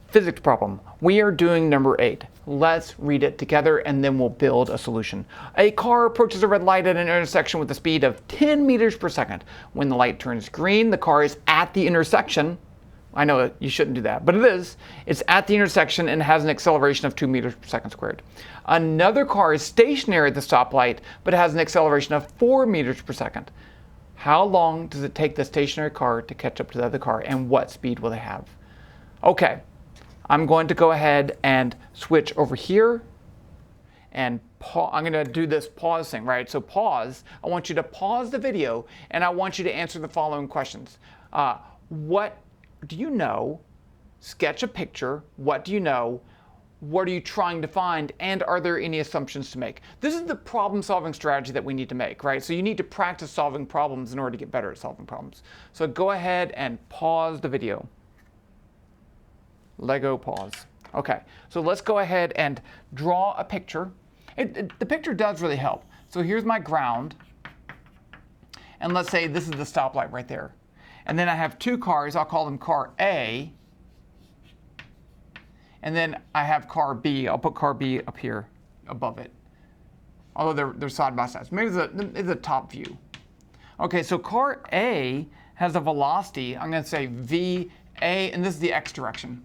Physics problem. We are doing number 8. Let's read it together and then we'll build a solution. A car approaches a red light at an intersection with a speed of 10 meters per second. When the light turns green, the car is at the intersection. I know you shouldn't do that, but it is. It's at the intersection and has an acceleration of 2 meters per second squared. Another car is stationary at the stoplight, but has an acceleration of 4 meters per second. How long does it take the stationary car to catch up to the other car, and what speed will they have? Okay. I'm going to go ahead and switch over here and I'm going to do this pause thing, right? So pause. I want you to pause the video and I want you to answer the following questions. What do you know? Sketch a picture. What do you know? What are you trying to find? And are there any assumptions to make? This is the problem-solving strategy that we need to make, right? So you need to practice solving problems in order to get better at solving problems. So go ahead and pause the video. Lego pause. Okay, so let's go ahead and draw a picture. The picture does really help. So here's my ground, and let's say this is the stoplight right there. And then I have two cars. I'll call them car A, and then I have car B. I'll put car B up here above it, although they're side by side. So maybe it's a top view. Okay, so car A has a velocity. I'm going to say VA, and this is the x direction,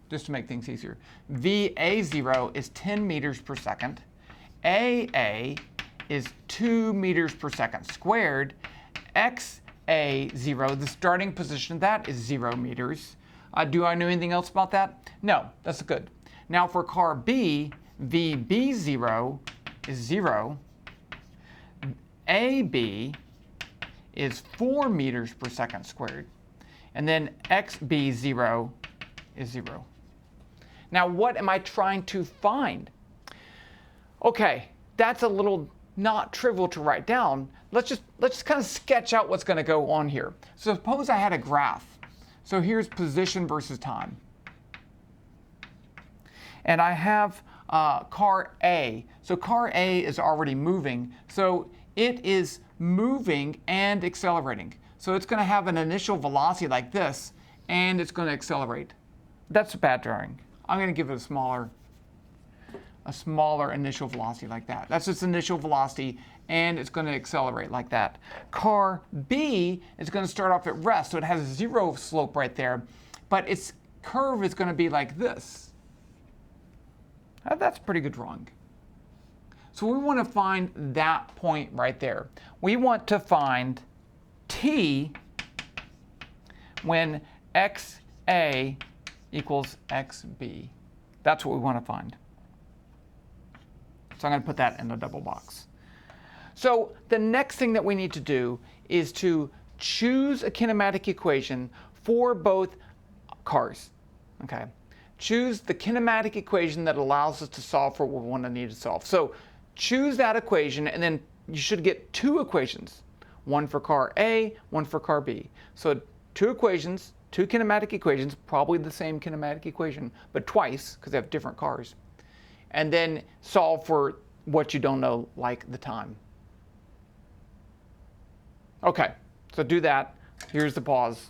just to make things easier. VA0 is 10 meters per second. AA is 2 meters per second squared. XA0, the starting position of that is 0 meters. Do I know anything else about that? No, that's good. Now for car B, VB0 is 0. AB is 4 meters per second squared. And then XB0 is 0. Now, what am I trying to find? Okay, that's a little not trivial to write down. Let's just kind of sketch out what's going to go on here. So suppose I had a graph. So here's position versus time. And I have car A. So car A is already moving. So it is moving and accelerating. So it's going to have an initial velocity like this, and it's going to accelerate. That's a bad drawing. I'm going to give it a smaller initial velocity like that. That's its initial velocity, and it's going to accelerate like that. Car B is going to start off at rest, so it has a 0 slope right there, but its curve is going to be like this. That's a pretty good drawing. So we want to find that point right there. We want to find T when XA equals XB. That's what we want to find. So I'm going to put that in a double box. So the next thing that we need to do is to choose a kinematic equation for both cars. Okay. Choose the kinematic equation that allows us to solve for what we want to need to solve. So choose that equation, and then you should get two equations. One for car A, one for car B. So two equations, two kinematic equations, probably the same kinematic equation, but twice, because they have different cars. And then solve for what you don't know, like the time. Okay, so do that. Here's the pause.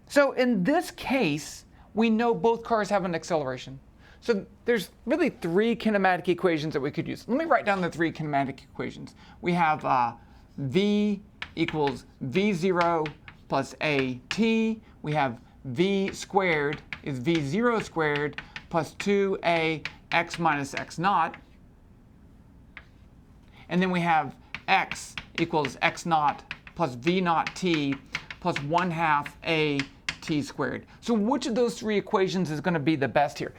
So in this case, we know both cars have an acceleration. So there's really three kinematic equations that we could use. Let me write down the three kinematic equations. We have V equals V0 plus AT. We have V squared is V0 squared plus 2A x minus x naught. And then we have x equals x naught plus V naught t plus 1/2 A t squared. So which of those three equations is going to be the best here?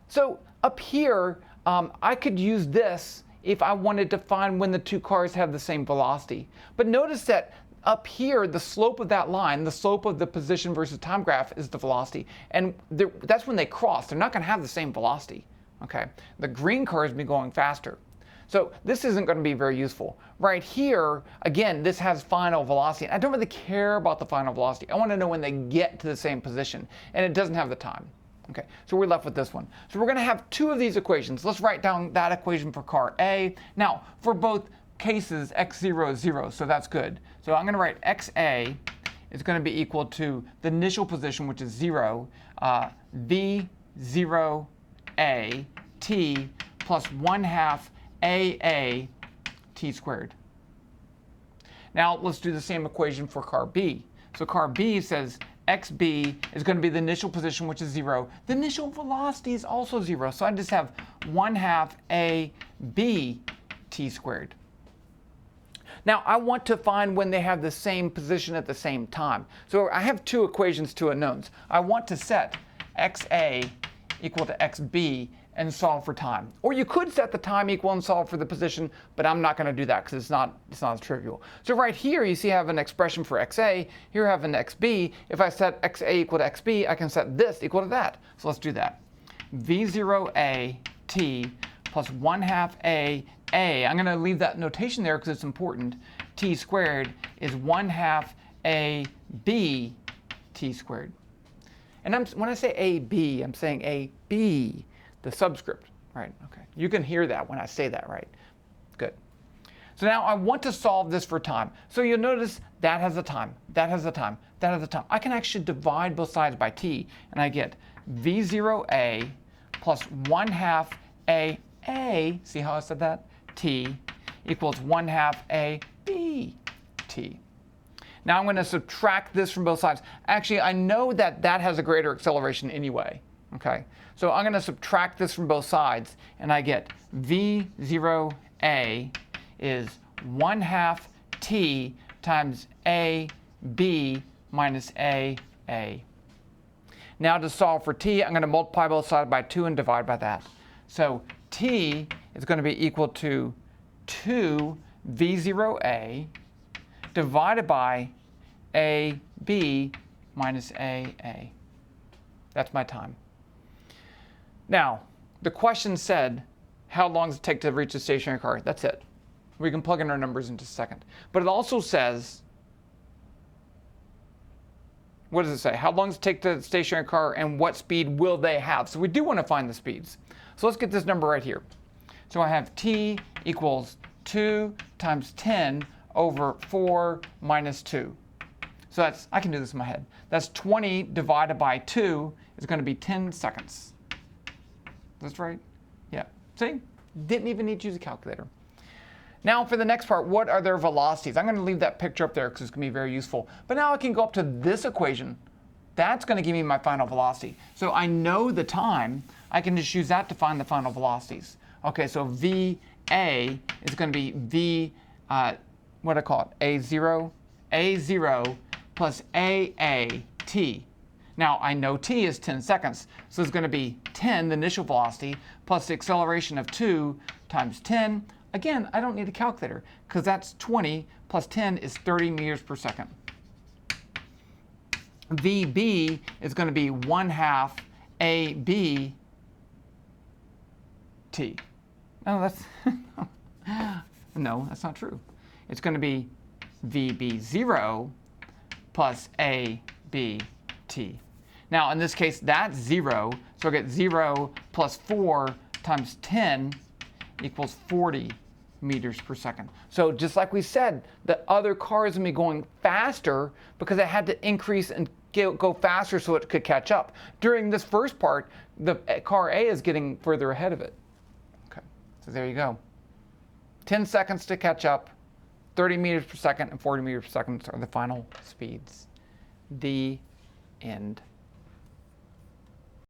So up here, I could use this if I wanted to find when the two cars have the same velocity. But notice that up here, the slope of that line, the slope of the position versus time graph is the velocity. And that's when they cross. They're not going to have the same velocity. Okay? The green car has been going faster. So this isn't going to be very useful. Right here, again, this has final velocity. I don't really care about the final velocity. I want to know when they get to the same position. And it doesn't have the time. Okay, so we're left with this one. So we're going to have two of these equations. Let's write down that equation for car A. Now, for both cases, x0 is 0, so that's good. So I'm going to write xa is going to be equal to the initial position, which is 0, v0a t plus 1/2 aa t squared. Now let's do the same equation for car B. So car B says xb is going to be the initial position, which is 0. The initial velocity is also 0, so I just have 1/2 ab t squared. Now I want to find when they have the same position at the same time. So I have two equations, two unknowns. I want to set xa equal to xb and solve for time. Or you could set the time equal and solve for the position, but I'm not going to do that because it's not as trivial. So right here you see I have an expression for xa, here I have an xb. If I set xa equal to xb, I can set this equal to that. So let's do that. v0a t plus 1/2 a. I'm going to leave that notation there because it's important. T squared is 1/2 a b t squared. And when I say a b, I'm saying a b, the subscript, right? Okay. You can hear that when I say that, right? Good. So now I want to solve this for time. So you'll notice that has a time, that has a time, that has a time. I can actually divide both sides by t, and I get v0a plus 1/2 a. See how I said that? T equals 1/2 a b t. Now I'm going to subtract this from both sides. Actually, I know that that has a greater acceleration anyway. Okay, so I'm going to subtract this from both sides, and I get v0a is 1/2 t times a b minus a. Now to solve for t, I'm going to multiply both sides by 2 and divide by that. So t is going to be equal to 2 v0a divided by ab minus aa. That's my time. Now, the question said, how long does it take to reach the stationary car? That's it. We can plug in our numbers in just a second. But it also says, what does it say? How long does it take to the stationary car and what speed will they have? So we do want to find the speeds. So let's get this number right here. So I have t equals 2 times 10 over 4 minus 2. So that's, I can do this in my head. That's 20 divided by 2 is going to be 10 seconds. That's right? Yeah. See? Didn't even need to use a calculator. Now for the next part, what are their velocities? I'm going to leave that picture up there because it's going to be very useful. But now I can go up to this equation. That's going to give me my final velocity. So I know the time. I can just use that to find the final velocities. Okay, so VA is going to be V, what do I call it? A0 plus AAT. Now I know t is 10 seconds, so it's going to be 10, the initial velocity, plus the acceleration of 2 times 10. Again, I don't need a calculator because that's 20 plus 10 is 30 meters per second. VB is going to be 1/2 AB T. No, that's no, that's not true. It's going to be VB0 plus ABT. Now, in this case, that's 0. So I get 0 plus 4 times 10 equals 40 meters per second. So just like we said, the other car is going to be going faster because it had to increase and go faster so it could catch up. During this first part, the car A is getting further ahead of it. Okay, so there you go. 10 seconds to catch up, 30 meters per second and 40 meters per second are the final speeds. The end.